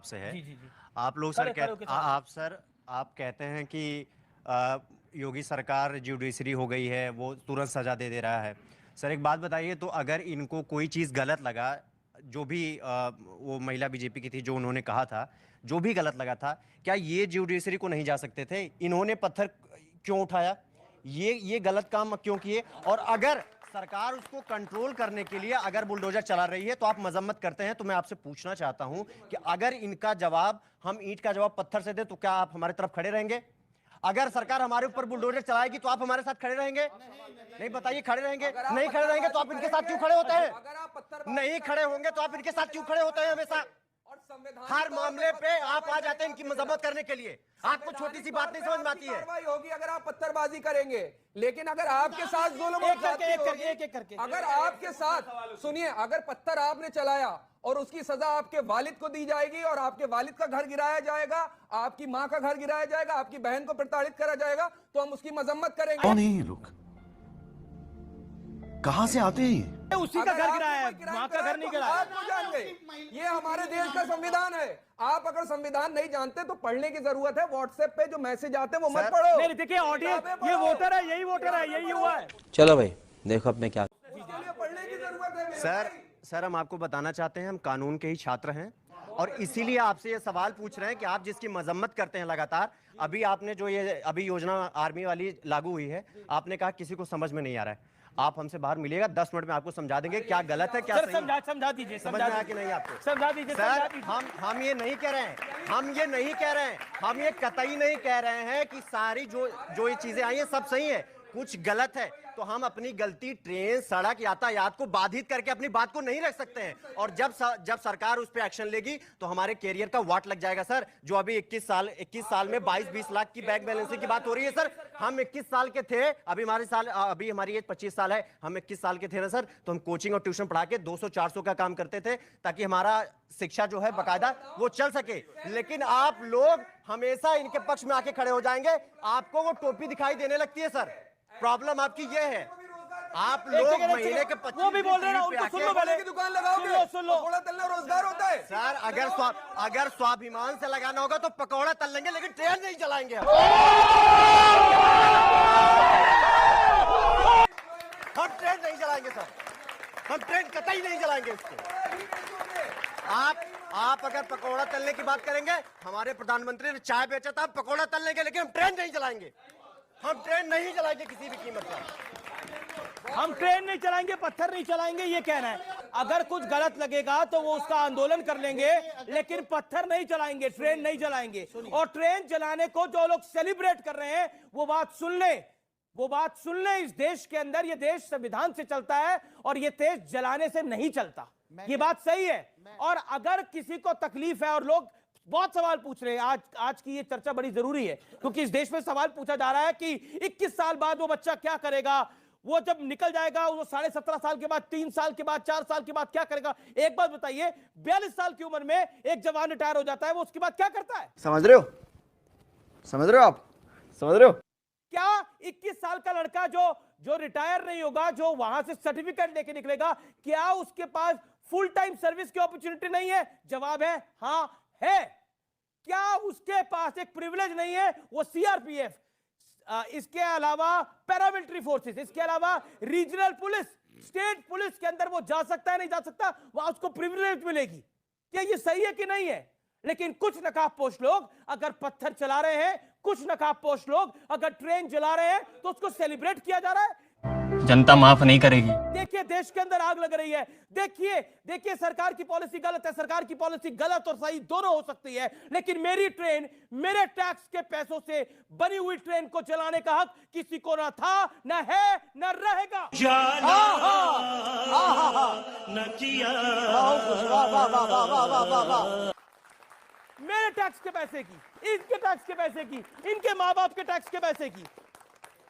आपसे है। जी जी जी। आप लोग सर आप कहते हैं कि योगी सरकार जुडिशरी हो गई है, वो तुरंत सजा दे दे रहा है। सर एक बात बताइए, तो अगर इनको कोई चीज़ गलत लगा, जो भी वो महिला बीजेपी की थी, जो उन्होंने कहा था, जो भी गलत लगा था, क्या ये जुडिशरी को नहीं जा सकते थे? इन्होंने पत्थर क्यों उठाया? ये गलत काम क्यों किए? और अगर सरकार उसको कंट्रोल करने के लिए अगर बुलडोजर चला रही है तो आप मजम्मत करते हैं, तो मैं आपसे पूछना चाहता हूं कि अगर इनका जवाब हम ईंट का जवाब पत्थर से दे तो क्या आप हमारी तरफ खड़े रहेंगे? अगर सरकार हमारे ऊपर बुलडोजर चलाएगी तो आप हमारे साथ खड़े रहेंगे? नहीं बताइए, खड़े रहेंगे? नहीं खड़े रहेंगे तो आप इनके साथ क्यों खड़े होते हैं? नहीं खड़े होंगे तो आप इनके साथ क्यों खड़े होते हैं? हमेशा हर मामले पे आप आ जाते हैं इनकी मजम्मत करने के लिए। आपको छोटी सी बात नहीं समझ में आती है? कार्रवाई होगी अगर आप पत्थरबाजी करेंगे, लेकिन अगर आपके साथ जुल्म और ज्यादती होगी, एक करके अगर आपके साथ सुनिए, अगर पत्थर आपने चलाया और उसकी सजा आपके वालिद को दी जाएगी और आपके वालिद का घर गिराया जाएगा, आपकी मां का घर गिराया जाएगा, आपकी बहन को प्रताड़ित करा जाएगा, तो हम उसकी मजम्मत करेंगे। कौन है ये लोग? कहां से आते हैं? उसी का घर गिराया है, मां का घर नहीं गिराया। आपको जान गए, ये हमारे देश का संविधान है। आप अगर संविधान नहीं जानते तो पढ़ने की जरूरत है। व्हाट्सएप पे जो मैसेज आते हैं वो मत पढ़ो। नहीं देखिए ऑडियंस, ये वोटर है, यही वोटर है, यही हुआ है। चलो भाई देखो अब मैं क्या पढ़ने की जरूरत है सर हम आपको बताना चाहते हैं, हम कानून के ही छात्र हैं और इसीलिए आपसे ये सवाल पूछ रहे हैं कि आप जिसकी मजम्मत करते हैं लगातार, अभी आपने जो ये अभी योजना आर्मी वाली लागू हुई है, आपने कहा किसी को समझ में नहीं आ रहा है। आप हमसे बाहर मिलिएगा, 10 मिनट में आपको समझा देंगे क्या गलत है, क्या सही है। समझा दीजिए, समझ में आया कि नहीं आपको? समझा दीजिए सर। हम ये नहीं कह रहे हैं, हम ये कतई नहीं कह रहे हैं कि सारी जो ये चीजें आई हैं सब सही है, कुछ गलत है तो हम अपनी गलती ट्रेन सड़क यातायात को बाधित करके अपनी बात को नहीं रख सकते हैं। और जब सरकार उस पर एक्शन लेगी तो हमारे कैरियर का वाट लग जाएगा सर। जो अभी 21 साल में 22-20 लाख की बैंक बैलेंसिंग की बात हो रही है सर, हम 21 साल के थे, अभी हमारी एज 25 साल है, हम 21 साल के थे ना सर, तो हम कोचिंग और ट्यूशन पढ़ा के 200-400 का काम करते थे ताकि हमारा शिक्षा जो है बकायदा वो चल सके। लेकिन आप लोग हमेशा इनके पक्ष में आके खड़े हो जाएंगे, आपको वो टोपी दिखाई देने लगती है सर। प्रॉब्लम आपकी ये है, आप लोग महीने के 25 वो भी बोल रहे हैं, उनको सुन लो पहले। की दुकान लगाओगे, सुन लो। पकौड़ा तलना रोजगार होता है सर। अगर स्वाभिमान से लगाना होगा तो पकौड़ा तल लेंगे, लेकिन ट्रेन नहीं चलाएंगे हम ट्रेन नहीं चलाएंगे सर, हम ट्रेन कतई नहीं चलाएंगे इसको। आप अगर पकौड़ा तलने की बात करेंगे, हमारे प्रधानमंत्री ने चाय बेचा था, हम पकौड़ा तल लेंगे, लेकिन हम ट्रेन नहीं चलाएंगे। हम ट्रेन नहीं चलाएंगे किसी भी कीमत पर। हम ट्रेन नहीं चलाएंगे, पत्थर नहीं चलाएंगे, ये कहना है। अगर कुछ गलत लगेगा तो वो उसका आंदोलन कर लेंगे, लेकिन पत्थर नहीं चलाएंगे, ट्रेन नहीं चलाएंगे। और ट्रेन चलाने को जो लोग सेलिब्रेट कर रहे हैं वो बात सुन ले, इस देश के अंदर ये देश संविधान से चलता है और ये देश जलाने से नहीं चलता, ये बात सही है। और अगर किसी को तकलीफ है, और लोग बहुत सवाल पूछ रहे हैं, आज की ये चर्चा बड़ी जरूरी है क्योंकि इस देश में सवाल पूछा जा रहा है कि 21 साल बाद वो बच्चा क्या करेगा, वो जब निकल जाएगा, वो 17.5 साल के बाद, 3 साल के बाद, 4 साल के बाद क्या करेगा। एक बात बताइए, 42 साल की उम्र में एक जवान रिटायर हो जाता है, वो उसके बाद क्या करता है? समझ रहे हो आप? समझ रहे हो? क्या 21 साल का लड़का जो रिटायर नहीं होगा, जो वहां से सर्टिफिकेट लेके निकलेगा, क्या उसके पास फुल टाइम सर्विस की अपॉर्चुनिटी नहीं है? जवाब है हाँ है। क्या उसके पास एक प्रिविलेज नहीं है? वो सीआरपीएफ, इसके अलावा पैरामिलिट्री फोर्सेस, इसके अलावा रीजनल पुलिस, स्टेट पुलिस के अंदर वो जा सकता है, नहीं जा सकता, वहां उसको प्रिविलेज मिलेगी। क्या ये सही है कि नहीं है? लेकिन कुछ नकाबपोश लोग अगर पत्थर चला रहे हैं, कुछ नकाबपोश लोग अगर ट्रेन जला रहे हैं, तो उसको सेलिब्रेट किया जा रहा है। जनता माफ नहीं करेगी। देखिए देश के अंदर आग लग रही है, देखिए सरकार की पॉलिसी गलत है। सरकार की पॉलिसी गलत और सही दोनों हो सकती है, लेकिन मेरी ट्रेन, मेरे टैक्स के पैसों से बनी हुई ट्रेन को चलाने का हक किसी को ना था, ना है, ना रहेगा। मेरे टैक्स के पैसे की, इनके टैक्स के पैसे की, इनके माँ बाप के टैक्स के पैसे की,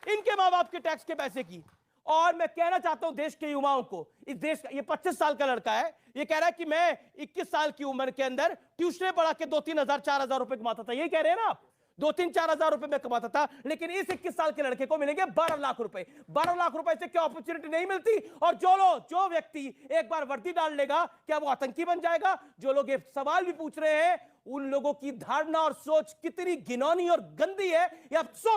इनके माँ बाप के टैक्स के पैसे की। और मैं कहना चाहता हूं देश के युवाओं को, इस देश का ये 25 साल का लड़का है, ये कह रहा है कि मैं 21 साल की उम्र के अंदर ट्यूशन पढ़ा के 2-3 हजार 4 हजार रुपए कमाता था, ये कह रहे हैं ना आप। 2-3-4 हजार रुपए में कमाता था, लेकिन इस 21 साल के लड़के को मिलेंगे 12 लाख रुपए। 12 लाख रुपए से क्या अपॉर्चुनिटी नहीं मिलती? और जो व्यक्ति एक बार वर्दी डाल लेगा, क्या वो आतंकी बन जाएगा? जो लोग ये सवाल भी पूछ रहे हैं, उन लोगों की धारणा और सोच कितनी घिनौनी और गंदी है, ये आप सोच